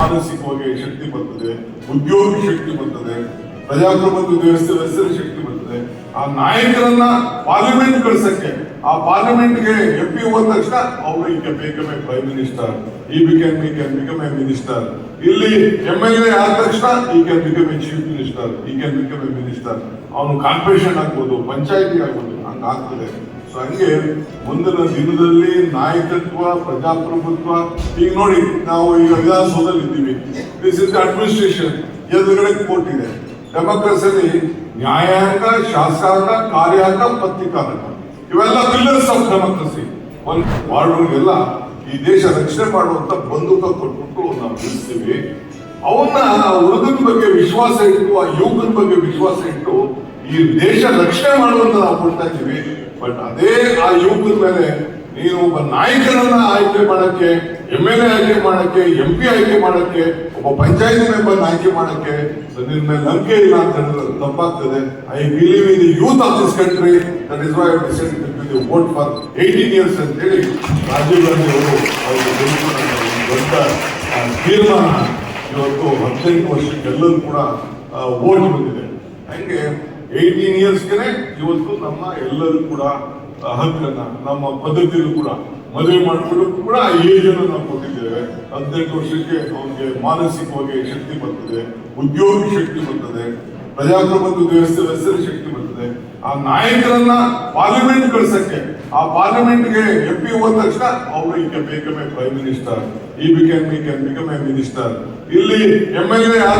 ಮಾನಸಿಕವಾಗಿ ಶಕ್ತಿ ಬರ್ತದೆ, ಉದ್ಯೋಗಿ ಶಕ್ತಿ ಬರ್ತದೆ, ಪ್ರಜಾಪ್ರಭುತ್ವ ವ್ಯವಸ್ಥೆ ಶಕ್ತಿ ಬರ್ತದೆ. ಆ ನಾಯಕರನ್ನ ಪಾರ್ಲಿಮೆಂಟ್ ಕಳ್ಸಕ್ಕೆ, ಆ ಪಾರ್ಲಿಮೆಂಟ್ಗೆ MP ಹೋದ ತಕ್ಷಣ ಅವರು ಈಗ ಬೇಕಮೇ ಪ್ರೈಮ್ ಮಿನಿಸ್ಟರ್, ಈ ಬಿಕಮ್ ಎ ಮಿನಿಸ್ಟರ್. ಇಲ್ಲಿ MLA ಆದ ತಕ್ಷಣ ಈ can become A chief minister, ಈ ಕ್ಯಾನ್ ಬಿಕಮ್ ಎ ಮಿನಿಸ್ಟರ್. ಅವನು ಕಾರ್ಪೊರೇಷನ್ ಆಗ್ಬೋದು, ಪಂಚಾಯತಿ ಆಗ್ಬೋದು, ಹಂಗಾಗ್ತದೆ. ಸೊ ಹಂಗೆ ಮುಂದಿನ ದಿನದಲ್ಲಿ ನಾಯಕತ್ವ, ಪ್ರಜಾಪ್ರಭುತ್ವ, ಈಗ ನೋಡಿ ನಾವು ಈಗ ವಿಧಾನಸೌಧದಲ್ಲಿ ಇದ್ದೀವಿ. ದಿಸ್ ಇಸ್ ಅಡ್ಮಿನಿಸ್ಟ್ರೇಷನ್, ಎದುರುಗಡೆ ಕೋರ್ಟ್ ಇದೆ. ಡೆಮೋಕ್ರಸಿಯಲ್ಲಿ ನ್ಯಾಯಾಂಗ, ಶಾಸಕಾಂಗ, ಕಾರ್ಯಾಂಗ, ಪತ್ರಿಕಾರಂಗ, ಇವೆಲ್ಲ ಪಿಲ್ಲರ್ಸ್ ಆಫ್ ಡೆಮೋಕ್ರಸಿ. ಒಂದು ಮಾಡೋರಿಗೆಲ್ಲ ಈ ದೇಶ ರಕ್ಷಣೆ ಮಾಡುವಂತ ಬಂದೂಕ ಕೊಟ್ಬಿಟ್ಟು ನಾವು ನಿಲ್ಲಿಸ್ತೀವಿ. ಅವನ್ನ ಹುಡುಗನ ಬಗ್ಗೆ ವಿಶ್ವಾಸ ಇಟ್ಟು, ಆ ಯುವಕನ ಬಗ್ಗೆ ವಿಶ್ವಾಸ ಇಟ್ಟು ಈ ದೇಶ ರಕ್ಷಣೆ ಮಾಡುವಂತ ನಾವು ಕೊಡ್ತಾ ಇದ್ದೀವಿ. ಬಟ್ ಅದೇ ಆ ಯುವಕರ ಮೇಲೆ ನೀನು ಒಬ್ಬ ನಾಯಕರನ್ನ ಆಯ್ಕೆ ಮಾಡಕ್ಕೆ, MLA ಆಯ್ಕೆ ಮಾಡಕ್ಕೆ, MP ಆಯ್ಕೆ ಮಾಡಕ್ಕೆ, ಒಬ್ಬ ಪಂಚಾಯತಿ ಮೆಂಬರ್ ಆಯ್ಕೆ ಮಾಡಕ್ಕೆ ನಿನ್ನ ಮೇಲೆ ನಂಬಿಕೆ ಇಲ್ಲ ಅಂತ ಹೇಳಿದ್ರೆ ತಪ್ಪಾಗ್ತದೆ. I believe in the youth of this country, that is why I decided to vote for 18 years ಅಂತ ಹೇಳಿ ರಾಜೀವ್ ಗಾಂಧಿ ಅವರು ದೊಡ್ಡ ತೀರ್ಮಾನ ಇವತ್ತು 18 ವರ್ಷಕ್ಕೆ ಎಲ್ಲರೂ ಕೂಡ ವೋಟ್ ಬಂದಿದೆ. ಹಂಗೆ 18 yearsಗೆ ಇವತ್ತು ನಮ್ಮ ಎಲ್ಲರೂ ಕೂಡ ಹಕ್ಕನ್ನ, ನಮ್ಮ ಪದ್ಧತಿಯಲ್ಲೂ ಕೂಡ ಮದುವೆ ಮಾಡ್ಕೊಳ್ಳೋಕ್ಕೂ ಕೂಡ ಏಜ್ ಅನ್ನು ನಾವು ಕೊಟ್ಟಿದ್ದೇವೆ. 18 ವರ್ಷಕ್ಕೆ ಅವನಿಗೆ ಮಾನಸಿಕವಾಗಿ ಶಕ್ತಿ ಬರ್ತದೆ, ಉದ್ಯೋಗಿ ಶಕ್ತಿ ಬರ್ತದೆ, ಪ್ರಜಾಪ್ರಭುತ್ವ ವ್ಯವಸ್ಥೆ ಶಕ್ತಿ ಬರ್ತದೆ. ಆ ನಾಯಕರನ್ನ ಪಾರ್ಲಿಮೆಂಟ್ ಕಳ್ಸಕ್ಕೆ, ಆ ಪಾರ್ಲಿಮೆಂಟ್ಗೆ MP ಹೋದ ತಕ್ಷಣ ಅವರು ಈಗ ಬೇಕಮೇ ಪ್ರೈಮ್ ಮಿನಿಸ್ಟರ್, ಈ ಬಿಕಮ್ ಎ ಮಿನಿಸ್ಟರ್. ಇಲ್ಲಿ MLA